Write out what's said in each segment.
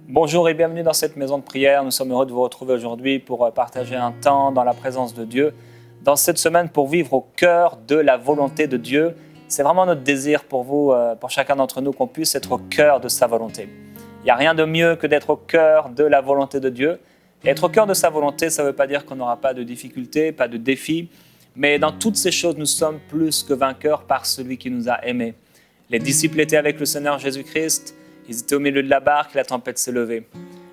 Bonjour et bienvenue dans cette maison de prière. Nous sommes heureux de vous retrouver aujourd'hui pour partager un temps dans la présence de Dieu. Dans cette semaine, pour vivre au cœur de la volonté de Dieu. C'est vraiment notre désir pour vous, pour chacun d'entre nous, qu'on puisse être au cœur de sa volonté. Il n'y a rien de mieux que d'être au cœur de la volonté de Dieu. Et être au cœur de sa volonté, ça ne veut pas dire qu'on n'aura pas de difficultés, pas de défis. Mais dans toutes ces choses, nous sommes plus que vainqueurs par celui qui nous a aimés. Les disciples étaient avec le Seigneur Jésus-Christ. Ils étaient au milieu de la barque, la tempête s'est levée.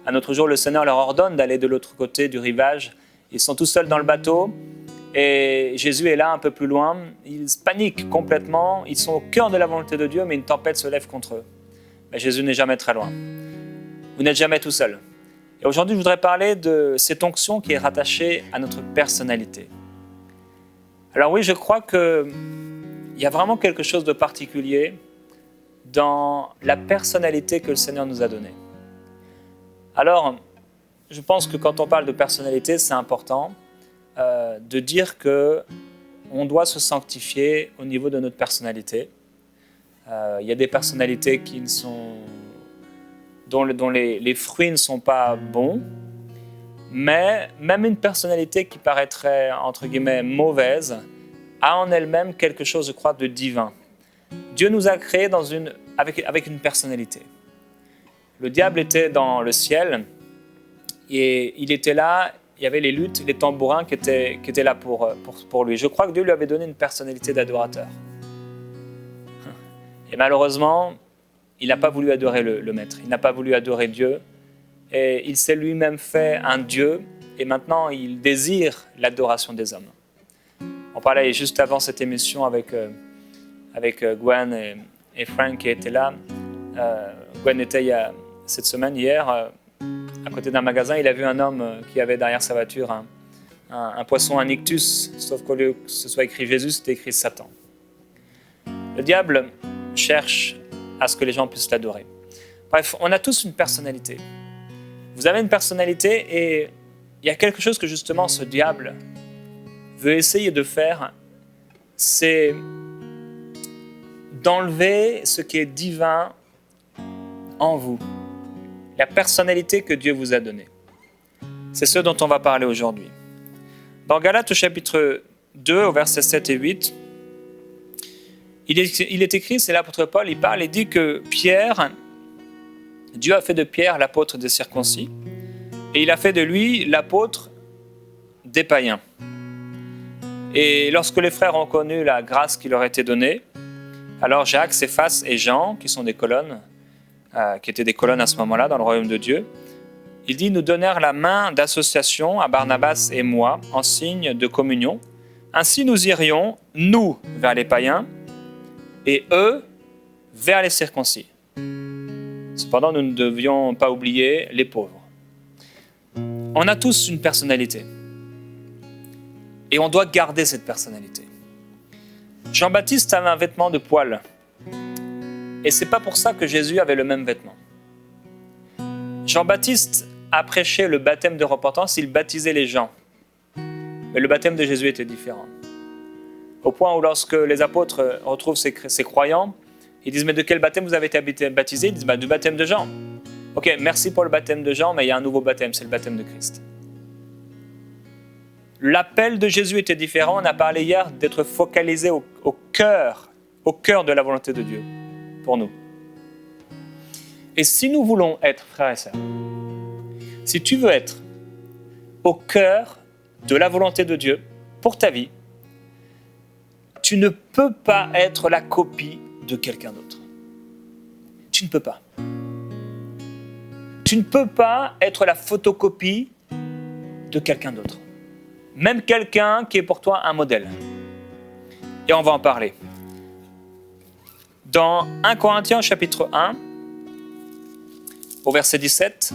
Un autre jour, le Seigneur leur ordonne d'aller de l'autre côté du rivage. Ils sont tout seuls dans le bateau et Jésus est là un peu plus loin. Ils paniquent complètement, ils sont au cœur de la volonté de Dieu, mais une tempête se lève contre eux. Mais Jésus n'est jamais très loin. Vous n'êtes jamais tout seul. Et aujourd'hui, je voudrais parler de cette onction qui est rattachée à notre personnalité. Alors oui, je crois qu'il y a vraiment quelque chose de particulier dans la personnalité que le Seigneur nous a donnée. Alors, je pense que quand on parle de personnalité, c'est important de dire qu'on doit se sanctifier au niveau de notre personnalité. Il y a des personnalités dont les fruits ne sont pas bons, mais même une personnalité qui paraîtrait, entre guillemets, mauvaise, a en elle-même quelque chose, je crois, de divin. Dieu nous a créés avec une personnalité. Le diable était dans le ciel et il était là, il y avait les luttes, les tambourins qui étaient là pour lui. Je crois que Dieu lui avait donné une personnalité d'adorateur. Et malheureusement, il n'a pas voulu adorer le Maître, il n'a pas voulu adorer Dieu et il s'est lui-même fait un Dieu et maintenant il désire l'adoration des hommes. On parlait juste avant cette émission avec Gwen et Frank qui étaient là. Gwen était cette semaine, hier, à côté d'un magasin. Il a vu un homme qui avait derrière sa voiture un poisson, un ictus, sauf qu'au lieu que ce soit écrit Jésus, c'était écrit Satan. Le diable cherche à ce que les gens puissent l'adorer. Bref, on a tous une personnalité. Vous avez une personnalité et il y a quelque chose que justement ce diable veut essayer de faire, c'est d'enlever ce qui est divin en vous, la personnalité que Dieu vous a donnée. C'est ce dont on va parler aujourd'hui. Dans Galates au chapitre 2, au verset 7 et 8, il est écrit, c'est l'apôtre Paul, il parle et dit que Dieu a fait de Pierre l'apôtre des circoncis et il a fait de lui l'apôtre des païens. Et lorsque les frères ont connu la grâce qui leur était donnée, alors Jacques, Céphas et Jean, qui sont des colonnes, qui étaient des colonnes à ce moment-là dans le royaume de Dieu, il dit, nous donnèrent la main d'association à Barnabas et moi en signe de communion. Ainsi nous irions, nous, vers les païens et eux, vers les circoncis. Cependant, nous ne devions pas oublier les pauvres. On a tous une personnalité. Et on doit garder cette personnalité. Jean-Baptiste avait un vêtement de poil. Et ce n'est pas pour ça que Jésus avait le même vêtement. Jean-Baptiste a prêché le baptême de repentance, il baptisait les gens. Mais le baptême de Jésus était différent. Au point où lorsque les apôtres retrouvent ces croyants, ils disent « Mais de quel baptême vous avez été baptisés ?» Ils disent « Du baptême de Jean. » Ok, merci pour le baptême de Jean, mais il y a un nouveau baptême, c'est le baptême de Christ. L'appel de Jésus était différent. On a parlé hier d'être focalisé au cœur de la volonté de Dieu pour nous. Et si nous voulons être, frères et sœurs, si tu veux être au cœur de la volonté de Dieu pour ta vie, tu ne peux pas être la copie de quelqu'un d'autre. Tu ne peux pas. Tu ne peux pas être la photocopie de quelqu'un d'autre. Même quelqu'un qui est pour toi un modèle. Et on va en parler. Dans 1 Corinthiens chapitre 1, au verset 17,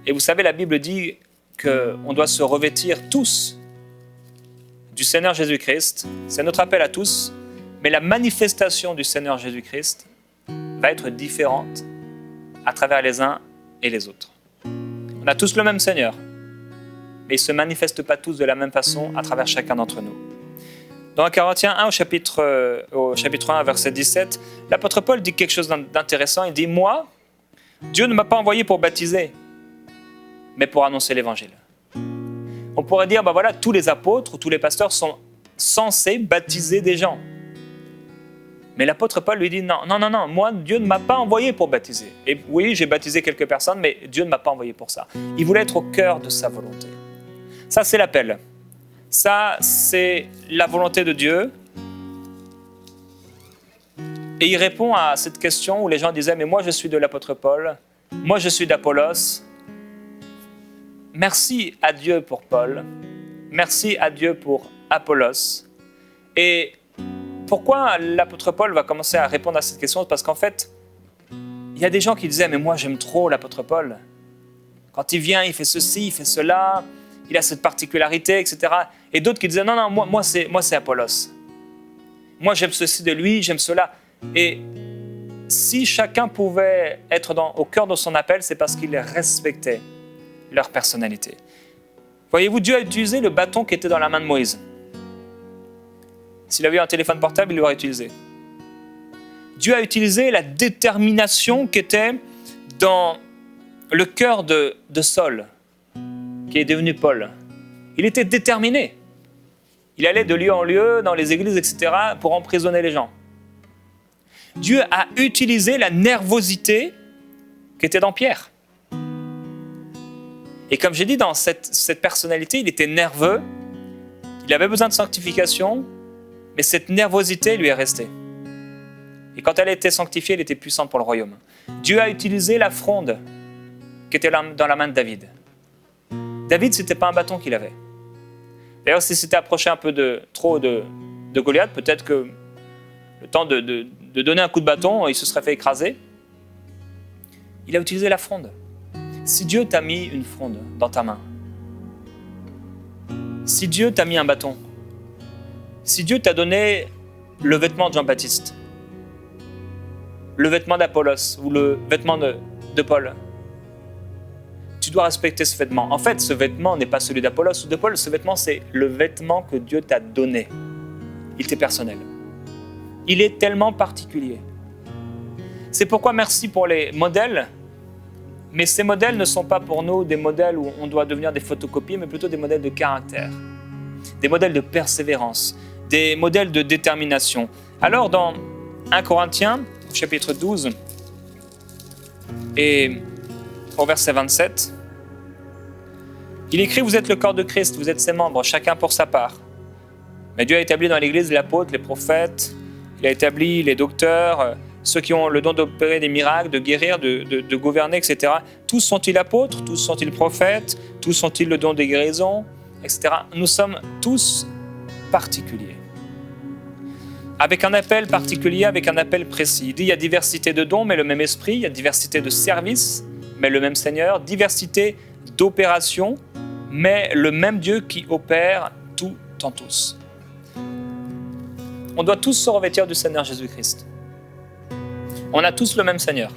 et vous savez, la Bible dit qu'on doit se revêtir tous du Seigneur Jésus-Christ. C'est notre appel à tous, mais la manifestation du Seigneur Jésus-Christ va être différente à travers les uns et les autres. On a tous le même Seigneur, mais ils ne se manifestent pas tous de la même façon à travers chacun d'entre nous. Dans 1 Corinthiens 1, au chapitre 1, verset 17, l'apôtre Paul dit quelque chose d'intéressant. Il dit « Moi, Dieu ne m'a pas envoyé pour baptiser, mais pour annoncer l'évangile. » On pourrait dire, ben voilà, tous les apôtres ou tous les pasteurs sont censés baptiser des gens. Mais l'apôtre Paul lui dit, non, moi, Dieu ne m'a pas envoyé pour baptiser. Et oui, j'ai baptisé quelques personnes, mais Dieu ne m'a pas envoyé pour ça. Il voulait être au cœur de sa volonté. Ça, c'est l'appel. Ça, c'est la volonté de Dieu. Et il répond à cette question où les gens disaient, mais moi, je suis de l'apôtre Paul, moi, je suis d'Apollos. Merci à Dieu pour Paul, merci à Dieu pour Apollos. Et pourquoi l'apôtre Paul va commencer à répondre à cette question? Parce qu'en fait, il y a des gens qui disaient « mais moi j'aime trop l'apôtre Paul. Quand il vient, il fait ceci, il fait cela, il a cette particularité, etc. » Et d'autres qui disaient « non, moi c'est Apollos. Moi j'aime ceci de lui, j'aime cela. » Et si chacun pouvait être au cœur de son appel, c'est parce qu'il respectait leur personnalité. Voyez-vous, Dieu a utilisé le bâton qui était dans la main de Moïse. S'il avait eu un téléphone portable, il l'aurait utilisé. Dieu a utilisé la détermination qui était dans le cœur de Saul, qui est devenu Paul. Il était déterminé. Il allait de lieu en lieu, dans les églises, etc., pour emprisonner les gens. Dieu a utilisé la nervosité qui était dans Pierre. Et comme j'ai dit, dans cette personnalité, il était nerveux, il avait besoin de sanctification, mais cette nervosité lui est restée. Et quand elle a été sanctifiée, elle était puissante pour le royaume. Dieu a utilisé la fronde qui était dans la main de David. David, ce n'était pas un bâton qu'il avait. D'ailleurs, s'il s'était approché un peu trop de Goliath, peut-être que le temps de donner un coup de bâton, il se serait fait écraser. Il a utilisé la fronde. Si Dieu t'a mis une fronde dans ta main, si Dieu t'a mis un bâton, si Dieu t'a donné le vêtement de Jean-Baptiste, le vêtement d'Apollos ou le vêtement de Paul, tu dois respecter ce vêtement. En fait, ce vêtement n'est pas celui d'Apollos ou de Paul, ce vêtement, c'est le vêtement que Dieu t'a donné. Il t'est personnel. Il est tellement particulier. C'est pourquoi merci pour les modèles. Mais ces modèles ne sont pas pour nous des modèles où on doit devenir des photocopies, mais plutôt des modèles de caractère, des modèles de persévérance, des modèles de détermination. Alors, dans 1 Corinthiens, chapitre 12, et au verset 27, il écrit « Vous êtes le corps de Christ, vous êtes ses membres, chacun pour sa part. Mais Dieu a établi dans l'Église les apôtres, les prophètes, il a établi les docteurs, ceux qui ont le don d'opérer des miracles, de guérir, de gouverner, etc. Tous sont-ils apôtres, tous sont-ils prophètes, tous sont-ils le don des guérisons, etc. Nous sommes tous particuliers. Avec un appel particulier, avec un appel précis. Il dit, il y a diversité de dons, mais le même esprit. Il y a diversité de services, mais le même Seigneur. Diversité d'opérations, mais le même Dieu qui opère tout en tous. On doit tous se revêtir du Seigneur Jésus-Christ. On a tous le même Seigneur.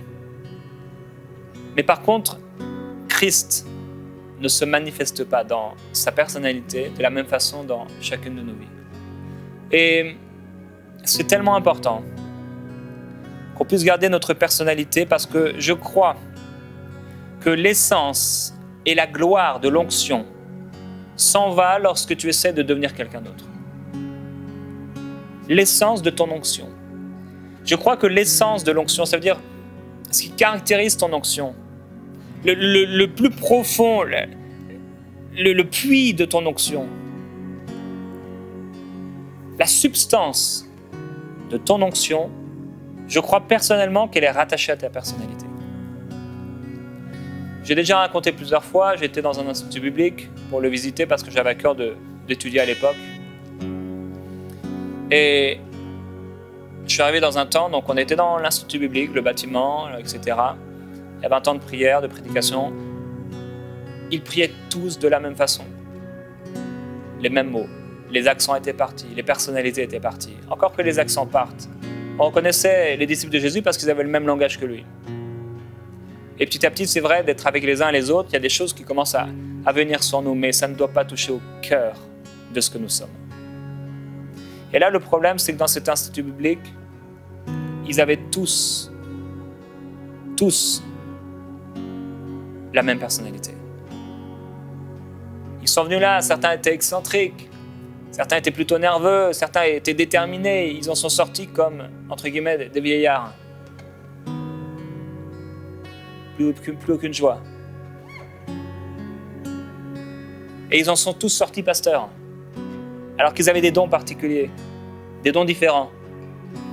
Mais par contre, Christ ne se manifeste pas dans sa personnalité de la même façon dans chacune de nos vies. Et c'est tellement important qu'on puisse garder notre personnalité parce que je crois que l'essence et la gloire de l'onction s'en va lorsque tu essaies de devenir quelqu'un d'autre. L'essence de ton onction. Je crois que l'essence de l'onction, ça veut dire ce qui caractérise ton onction, le plus profond, le puits de ton onction, la substance de ton onction, je crois personnellement qu'elle est rattachée à ta personnalité. J'ai déjà raconté plusieurs fois, j'étais dans un institut biblique pour le visiter parce que j'avais à cœur d'étudier à l'époque. Et je suis arrivé dans un temps, donc on était dans l'institut biblique, le bâtiment, etc. Il y avait un temps de prière, de prédication. Ils priaient tous de la même façon. Les mêmes mots. Les accents étaient partis, les personnalités étaient parties. Encore que les accents partent. On reconnaissait les disciples de Jésus parce qu'ils avaient le même langage que lui. Et petit à petit, c'est vrai, d'être avec les uns et les autres, il y a des choses qui commencent à venir sur nous, mais ça ne doit pas toucher au cœur de ce que nous sommes. Et là, le problème, c'est que dans cet institut biblique, ils avaient tous la même personnalité. Ils sont venus là, certains étaient excentriques, certains étaient plutôt nerveux, certains étaient déterminés, ils en sont sortis comme, entre guillemets, des vieillards. Plus aucune joie. Et ils en sont tous sortis pasteurs, alors qu'ils avaient des dons particuliers, des dons différents.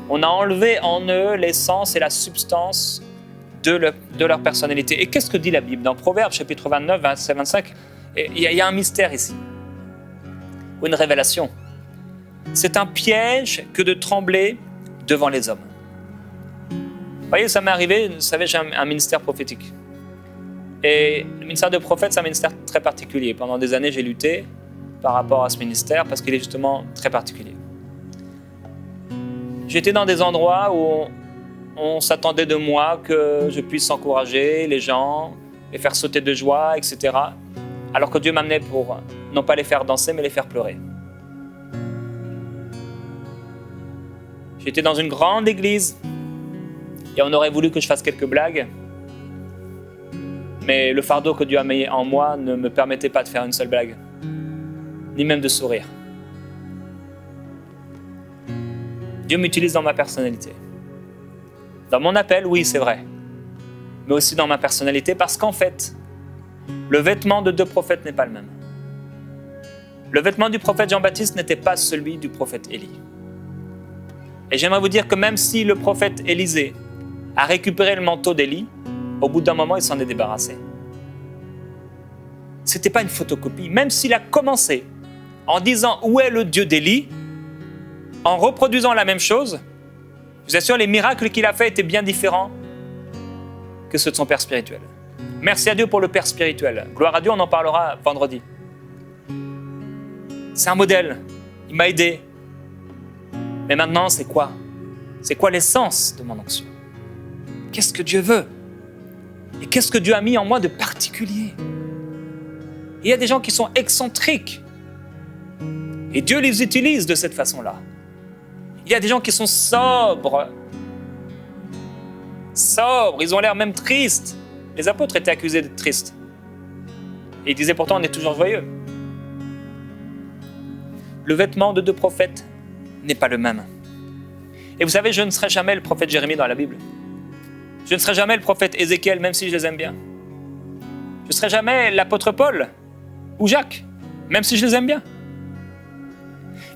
On a enlevé en eux l'essence et la substance de leur personnalité. Et qu'est-ce que dit la Bible ? Dans Proverbes, chapitre 29, verset 25, il y a un mystère ici, ou une révélation. C'est un piège que de trembler devant les hommes. Vous voyez, ça m'est arrivé, vous savez, j'ai un ministère prophétique. Et le ministère de prophète, c'est un ministère très particulier. Pendant des années, j'ai lutté par rapport à ce ministère parce qu'il est justement très particulier. J'étais dans des endroits où on s'attendait de moi que je puisse encourager les gens, les faire sauter de joie, etc. Alors que Dieu m'amenait pour non pas les faire danser, mais les faire pleurer. J'étais dans une grande église et on aurait voulu que je fasse quelques blagues. Mais le fardeau que Dieu a mis en moi ne me permettait pas de faire une seule blague, ni même de sourire. Dieu m'utilise dans ma personnalité. Dans mon appel, oui, c'est vrai, mais aussi dans ma personnalité, parce qu'en fait, le vêtement de deux prophètes n'est pas le même. Le vêtement du prophète Jean-Baptiste n'était pas celui du prophète Élie. Et j'aimerais vous dire que même si le prophète Élisée a récupéré le manteau d'Élie, au bout d'un moment, il s'en est débarrassé. Ce n'était pas une photocopie. Même s'il a commencé en disant « Où est le Dieu d'Élie ?», en reproduisant la même chose, je vous assure, les miracles qu'il a faits étaient bien différents que ceux de son père spirituel. Merci à Dieu pour le père spirituel. Gloire à Dieu, on en parlera vendredi. C'est un modèle. Il m'a aidé. Mais maintenant, c'est quoi ? C'est quoi l'essence de mon onction ? Qu'est-ce que Dieu veut ? Et qu'est-ce que Dieu a mis en moi de particulier ? Il y a des gens qui sont excentriques. Et Dieu les utilise de cette façon-là. Il y a des gens qui sont sobres. Ils ont l'air même tristes. Les apôtres étaient accusés d'être tristes. Et ils disaient pourtant, on est toujours joyeux. Le vêtement de deux prophètes n'est pas le même. Et vous savez, je ne serai jamais le prophète Jérémie dans la Bible. Je ne serai jamais le prophète Ézéchiel, même si je les aime bien. Je ne serai jamais l'apôtre Paul ou Jacques, même si je les aime bien.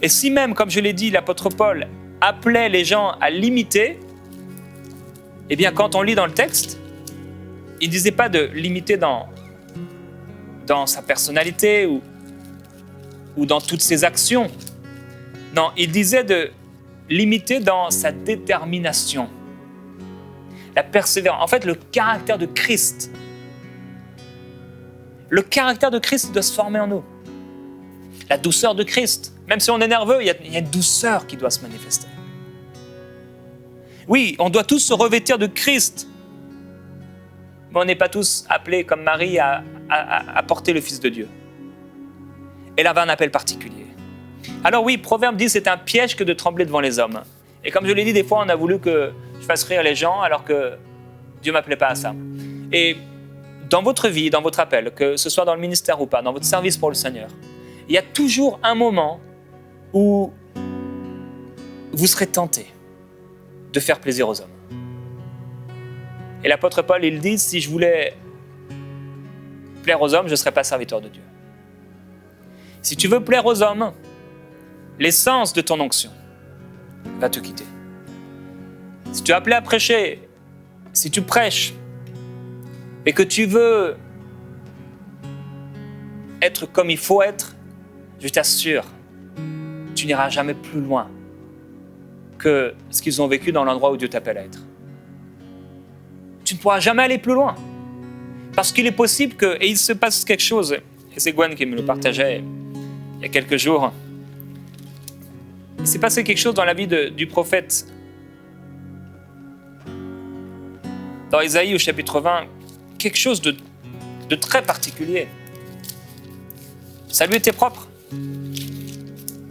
Et si même, comme je l'ai dit, l'apôtre Paul appelait les gens à l'imiter, eh bien, quand on lit dans le texte, il ne disait pas de l'imiter dans sa personnalité ou dans toutes ses actions. Non, il disait de l'imiter dans sa détermination. La persévérance, en fait, le caractère de Christ. Le caractère de Christ doit se former en nous. La douceur de Christ. Même si on est nerveux, il y a une douceur qui doit se manifester. Oui, on doit tous se revêtir de Christ. Mais on n'est pas tous appelés, comme Marie, à porter le Fils de Dieu. Elle avait un appel particulier. Alors oui, Proverbe dit, c'est un piège que de trembler devant les hommes. Et comme je l'ai dit, des fois, on a voulu que je fasse rire les gens alors que Dieu ne m'appelait pas à ça. Et dans votre vie, dans votre appel, que ce soit dans le ministère ou pas, dans votre service pour le Seigneur, il y a toujours un moment où vous serez tenté de faire plaisir aux hommes. Et l'apôtre Paul, il dit, si je voulais plaire aux hommes, je ne serais pas serviteur de Dieu. Si tu veux plaire aux hommes, l'essence de ton onction va te quitter. Si tu es appelé à prêcher, si tu prêches, et que tu veux être comme il faut être, je t'assure, tu n'iras jamais plus loin que ce qu'ils ont vécu dans l'endroit où Dieu t'appelle à être. Tu ne pourras jamais aller plus loin. Parce qu'il est possible que, et il se passe quelque chose, et c'est Gwen qui me le partageait il y a quelques jours, il s'est passé quelque chose dans la vie du prophète. Dans Ésaïe au chapitre 20, quelque chose de très particulier. Ça lui était propre.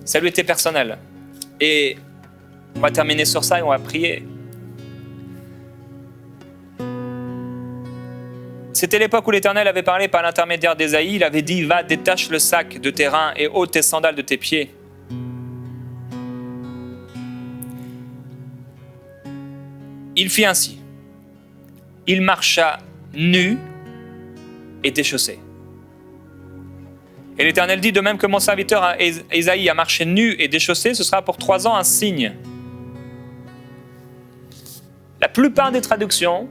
Ça lui était personnel. Et on va terminer sur ça et on va prier. C'était l'époque où l'Éternel avait parlé par l'intermédiaire d'Ésaïe. Il avait dit, va, détache le sac de tes reins et ôte tes sandales de tes pieds. Il fit ainsi. Il marcha nu et déchaussé. Et l'Éternel dit, de même que mon serviteur Ésaïe a marché nu et déchaussé, ce sera pour 3 ans un signe. La plupart des traductions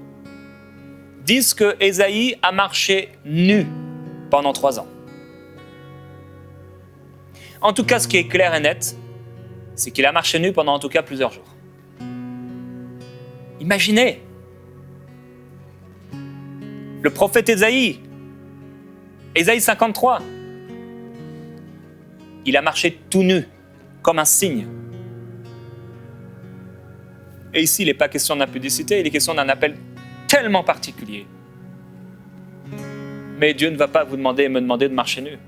disent que Ésaïe a marché nu pendant 3 ans. En tout cas, ce qui est clair et net, c'est qu'il a marché nu pendant en tout cas plusieurs jours. Imaginez, le prophète Ésaïe 53, il a marché tout nu, comme un signe. Et ici, il n'est pas question d'impudicité, il est question d'un appel tellement particulier. Mais Dieu ne va pas vous demander et me demander de marcher nu.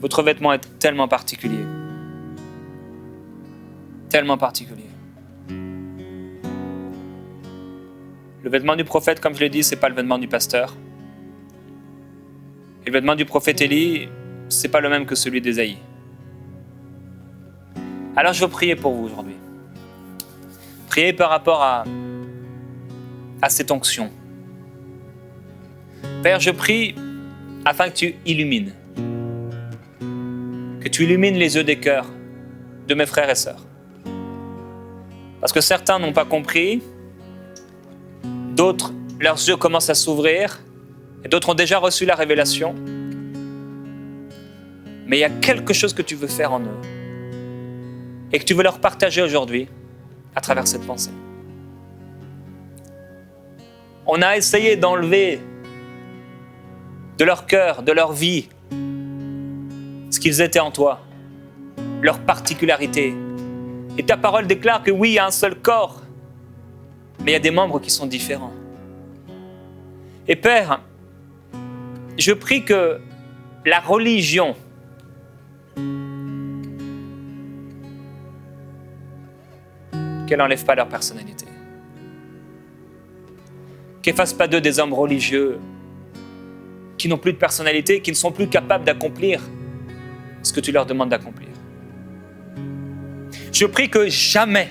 Votre vêtement est tellement particulier. Tellement particulier. Le vêtement du prophète, comme je l'ai dit, ce n'est pas le vêtement du pasteur. Et le vêtement du prophète Élie, ce n'est pas le même que celui d'Ésaïe. Alors je veux prier pour vous aujourd'hui. Priez par rapport à cette onction. Père, je prie afin que tu illumines. Que tu illumines les yeux des cœurs de mes frères et sœurs. Parce que certains n'ont pas compris, d'autres, leurs yeux commencent à s'ouvrir, et d'autres ont déjà reçu la révélation. Mais il y a quelque chose que tu veux faire en eux, et que tu veux leur partager aujourd'hui, à travers cette pensée. On a essayé d'enlever de leur cœur, de leur vie, ce qu'ils étaient en toi, leur particularité. Et ta parole déclare que oui, il y a un seul corps, mais il y a des membres qui sont différents. Et Père, je prie que la religion qu'elle n'enlève pas leur personnalité. Qu'elle ne fasse pas d'eux des hommes religieux qui n'ont plus de personnalité, qui ne sont plus capables d'accomplir ce que tu leur demandes d'accomplir. Je prie que jamais,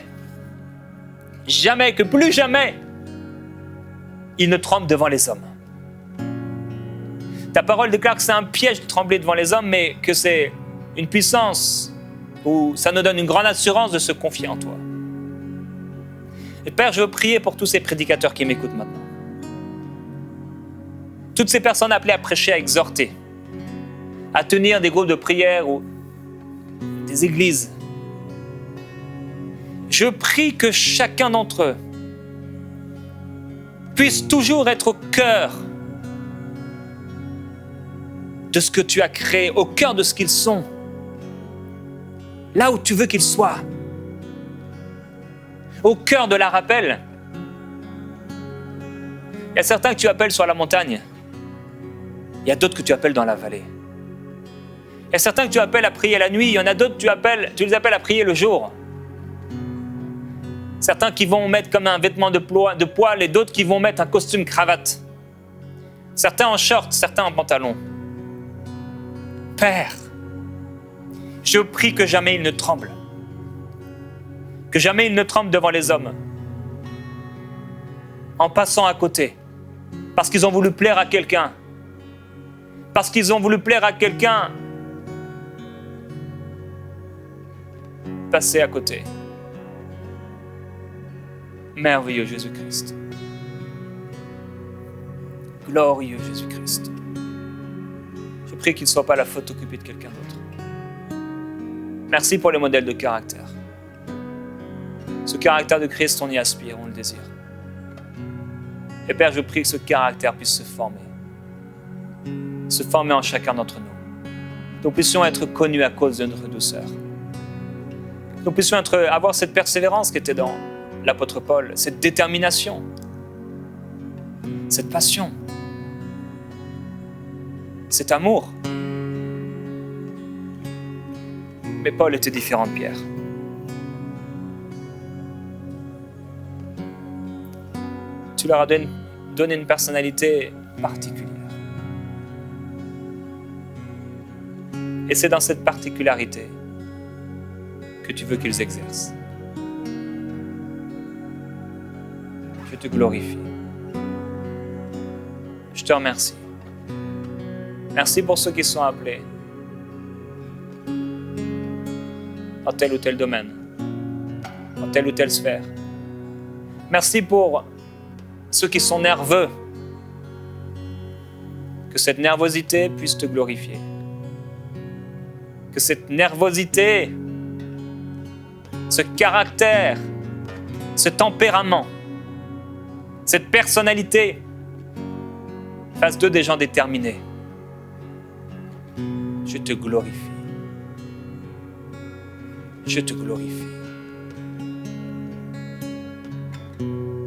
que plus jamais, ils ne tremblent devant les hommes. Ta parole déclare que c'est un piège de trembler devant les hommes, mais que c'est une puissance où ça nous donne une grande assurance de se confier en toi. Et Père, je veux prier pour tous ces prédicateurs qui m'écoutent maintenant. Toutes ces personnes appelées à prêcher, à exhorter, à tenir des groupes de prière ou des églises. Je prie que chacun d'entre eux puisse toujours être au cœur de ce que tu as créé, au cœur de ce qu'ils sont, là où tu veux qu'ils soient, au cœur de la rappel. Il y a certains que tu appelles sur la montagne, il y a d'autres que tu appelles dans la vallée. Il y a certains que tu appelles à prier la nuit, il y en a d'autres que tu les appelles à prier le jour. Certains qui vont mettre comme un vêtement de poil et d'autres qui vont mettre un costume cravate. Certains en short, certains en pantalon. Père, je prie que jamais ils ne tremblent. Que jamais ils ne tremblent devant les hommes. En passant à côté. Parce qu'ils ont voulu plaire à quelqu'un. Parce qu'ils ont voulu plaire à quelqu'un. Passer à côté. Merveilleux Jésus-Christ. Glorieux Jésus-Christ. Je prie qu'il ne soit pas la photocopie de quelqu'un d'autre. Merci pour les modèles de caractère. Ce caractère de Christ, on y aspire, on le désire. Et Père, je prie que ce caractère puisse se former en chacun d'entre nous. Que nous puissions être connus à cause de notre douceur. Que nous puissions avoir cette persévérance qui était dans l'apôtre Paul, cette détermination, cette passion, cet amour. Mais Paul était différent de Pierre. Tu leur as donné une personnalité particulière. Et c'est dans cette particularité que tu veux qu'ils exercent. Je te glorifie. Je te remercie. Merci pour ceux qui sont appelés dans tel ou tel domaine, dans telle ou telle sphère. Merci pour ceux qui sont nerveux, que cette nervosité puisse te glorifier. Que cette nervosité, ce caractère, ce tempérament, cette personnalité fasse d'eux des gens déterminés. Je te glorifie. Je te glorifie.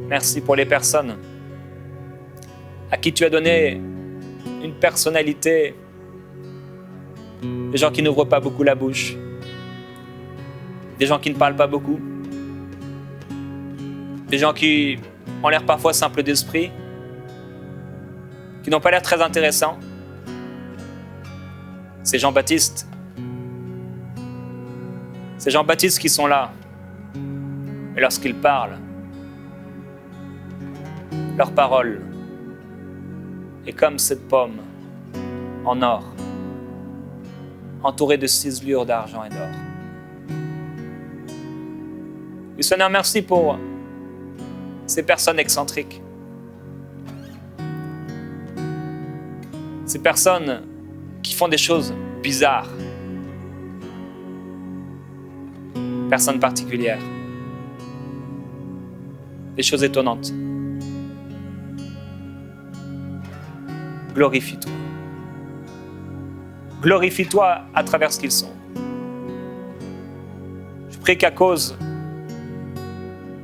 Merci pour les personnes à qui tu as donné une personnalité, des gens qui n'ouvrent pas beaucoup la bouche, des gens qui ne parlent pas beaucoup, des gens qui ont l'air parfois simples d'esprit, qui n'ont pas l'air très intéressants. C'est Jean-Baptiste. C'est Jean-Baptiste qui sont là. Et lorsqu'ils parlent, leur parole est comme cette pomme en or, entourée de ciselures d'argent et d'or. Oui, Seigneur, merci pour ces personnes excentriques. Ces personnes qui font des choses bizarres. Personnes particulières. Des choses étonnantes. Glorifie-toi. Glorifie-toi à travers ce qu'ils sont. Je prie qu'à cause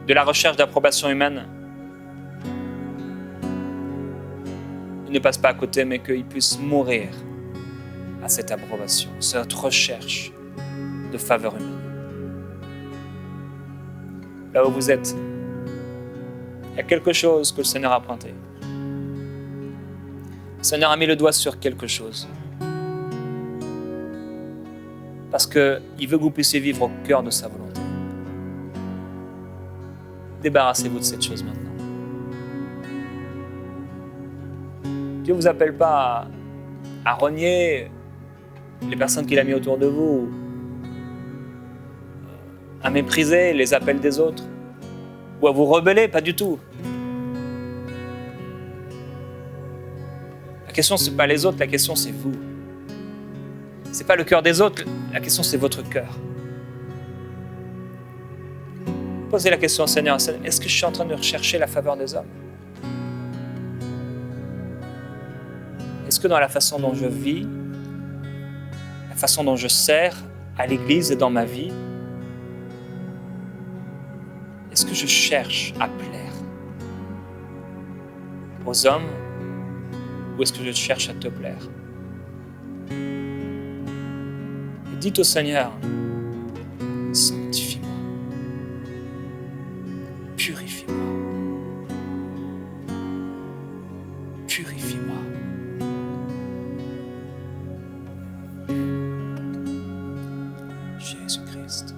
de la recherche d'approbation humaine, ils ne passent pas à côté, mais qu'ils puissent mourir à cette approbation, cette recherche de faveur humaine. Là où vous êtes, il y a quelque chose que le Seigneur a pointé. Le Seigneur a mis le doigt sur quelque chose. Parce qu'il veut que vous puissiez vivre au cœur de sa volonté. Débarrassez-vous de cette chose maintenant. Dieu ne vous appelle pas à renier les personnes qu'il a mis autour de vous, à mépriser les appels des autres, ou à vous rebeller, pas du tout. La question, ce n'est pas les autres, la question, c'est vous. Ce n'est pas le cœur des autres, la question, c'est votre cœur. Posez la question au Seigneur, est-ce que je suis en train de rechercher la faveur des hommes? Est-ce que dans la façon dont je vis, la façon dont je sers à l'Église et dans ma vie, est-ce que je cherche à plaire aux hommes ou est-ce que je cherche à te plaire? Et dites au Seigneur, sanctifie-moi, purifie-moi, purifie-moi. Jésus-Christ.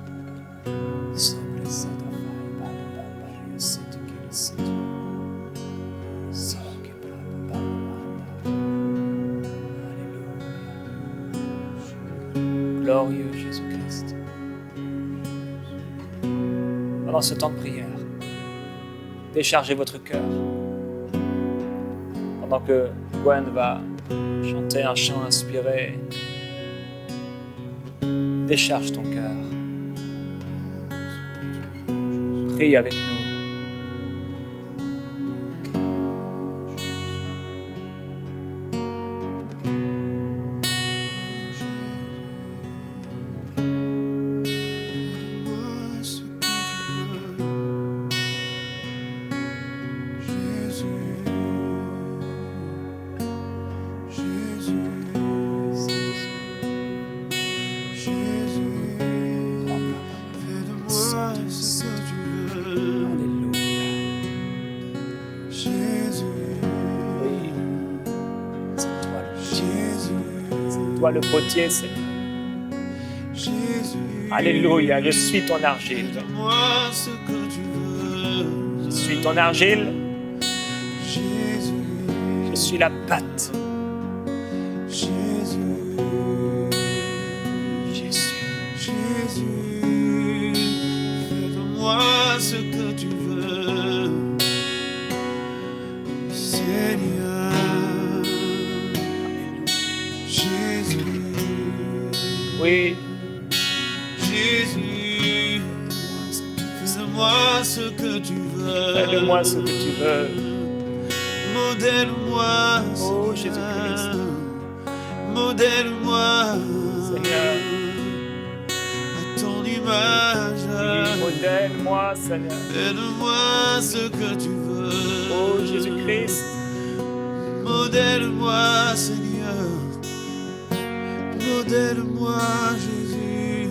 Glorieux Jésus-Christ. Pendant ce temps de prière, déchargez votre cœur. Pendant que Gwen va chanter un chant inspiré, décharge ton cœur. Prie avec nous. Jésus, toi le potier, Seigneur. Jésus, Alléluia, je suis ton argile. fais-moi ce que tu veux. Je suis ton argile, Jésus, je suis la pâte. Jésus, Jésus. Jésus, fais de moi ce que tu veux. Seigneur, Jésus, Oui, Jésus, fais de moi ce que tu veux. fais de moi ce que tu veux. Modèle-moi, Oh, Seigneur. Jésus-Christ. Modèle-moi, Seigneur. à ton image. Oui, modèle-moi, Seigneur. Fais-de-moi ce que tu veux. Oh, Jésus-Christ. Modèle-moi, Seigneur. Modèle-moi, Jésus,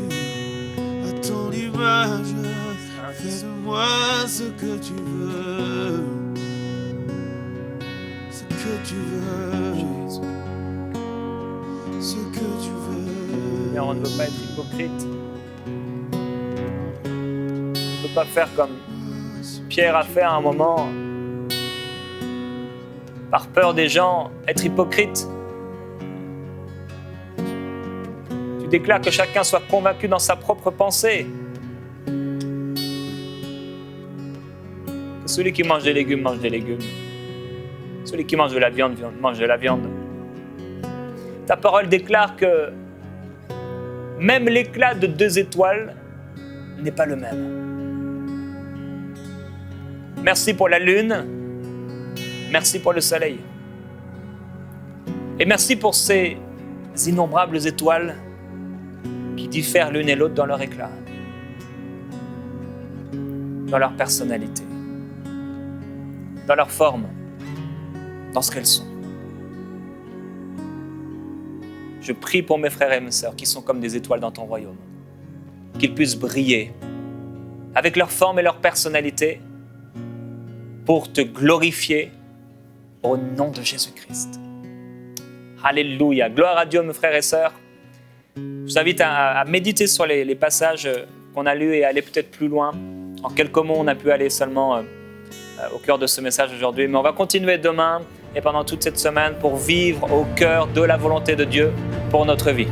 à ton image. Fais-de-moi ce que tu veux. Ce que tu veux. Ce que tu veux. Seigneur, on ne veut pas être hypocrite. On ne peut pas faire comme Pierre a fait à un moment, par peur des gens, être hypocrite. Tu déclares que chacun soit convaincu dans sa propre pensée. Que celui qui mange des légumes mange des légumes. Celui qui mange de la viande mange de la viande. Ta parole déclare que même l'éclat de 2 étoiles n'est pas le même. Merci pour la lune, merci pour le soleil. Et merci pour ces innombrables étoiles qui diffèrent l'une et l'autre dans leur éclat, dans leur personnalité, dans leur forme, dans ce qu'elles sont. Je prie pour mes frères et mes sœurs qui sont comme des étoiles dans ton royaume, qu'ils puissent briller avec leur forme et leur personnalité pour te glorifier au nom de Jésus-Christ. Alléluia. Gloire à Dieu, mes frères et sœurs. Je vous invite à méditer sur les passages qu'on a lus et à aller peut-être plus loin. En quelques mots, on a pu aller seulement au cœur de ce message aujourd'hui. Mais on va continuer demain et pendant toute cette semaine pour vivre au cœur de la volonté de Dieu pour notre vie.